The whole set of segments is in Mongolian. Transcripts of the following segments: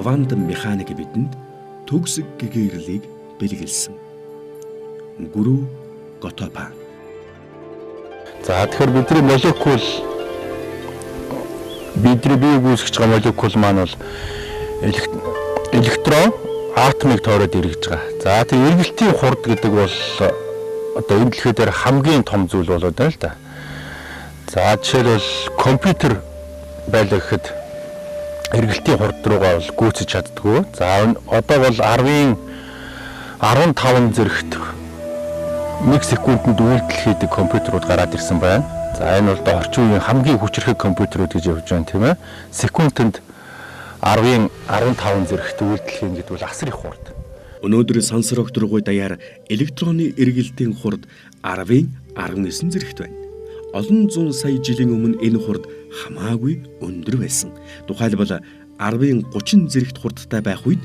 квантум механик бидэнд төгс гэгэрлийг бэлгэлсэн. Гүрүү Готопа. За тэгэхээр бидний молекул бидний бие үүсгэж байгаа молекул маань бол электрон атомыг тойроод эргэж байгаа. За тийм эргэлтийн хурд гэдэг бол одоо энэ дэлхий дээр хамгийн том зүйл болоод байна л да. За жишээлбэл компьютер байлаа гэхэд эргэлтийн хурд руугаа бол гүйцэж чаддгүй. За одоо бол 10-ын 15 зэрэгт 1 секундэд үйлдэл хийдэг компьютерууд гараад ирсэн байна. За энэ бол орчин үеийн хамгийн хүчирхэг компьютерүүд гэж явж байна тийм ээ. Секундэд 10-ын 15 зэрэгт үйлдэл хийн гэдэг бол асар их хурд. Өнөөдөр сансар окторгой даяар электроны эргэлтийн хурд 10-ын 19 зэрэгт байна. Олон зуун сая жилийн өмнө энэ хурд хамаагүй өндөр байсан. Тухайлбал 10-ын 30 зэрэгт хурдтай байх үед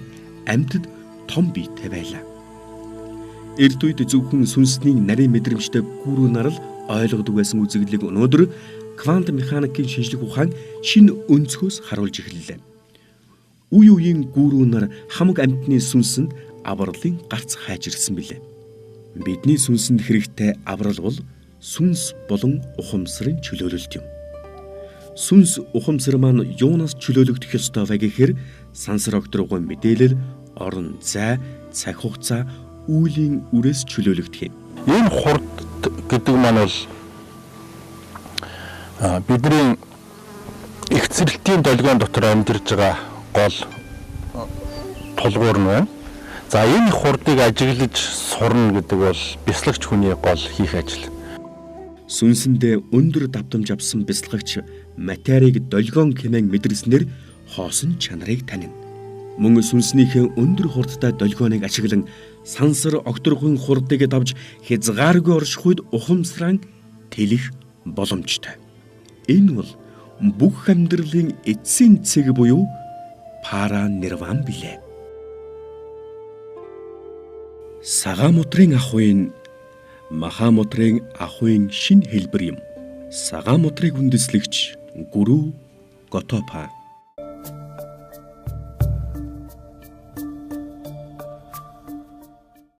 амьтад том биетэй байлаа. Эрт үед зөвхөн сүнсний нарийн мэдрэмжтэй гүрүү нар л ойлгодог байсан үзэгдлийг өнөөдөр квантум механикийн шинжлэх ухаан шинэ өнцгөөс харуулж эхэллээ. Үе үеийн гүрүү нар хамаг амьтны сүнсэнд авралын гарц хайж ирсэн билээ. Бидний сүнсэнд хэрэгтэй аврал бол сүнс болон ухамсарын чөлөөлөлт юм. Сүнс ухамсар маань юунаас чөлөөлөгдөх ёстой вэ гэхээр сансар окторгой мэдээлэл, орон зай, цаг хугацаа, үеийн үрээс чөлөөлөгдөх юм. Энэ хурд гэдэг маань бол бидний их цэрэлтийн долгион дотор амьдарч байгаа гол тулгуур нь байна. За энэ хурдыг ажиглаж сурна гэдэг бол бяцлагч хүний гол хийх ажил. Сүнсэндээ өндөр давтамж авсан бяцлагч материйг долгион хэмээн мэдэрснээр хоосон чанарыг танина. Мөн сүнснийхээ өндөр хурдтай долгионыг ашиглан сансар окторгойн хурдыг давж хязгааргүй орших үед ухамсараа тэлэх боломжтой. Энэ бол бүх амьдралын эцсийн цэг буюу паранирван билээ. Сагамутрын ахуйн Махамутрын ахуйн шинэ хэлбэр юм. Сагамутрыг үндэслэгч Гүрүү Готопа.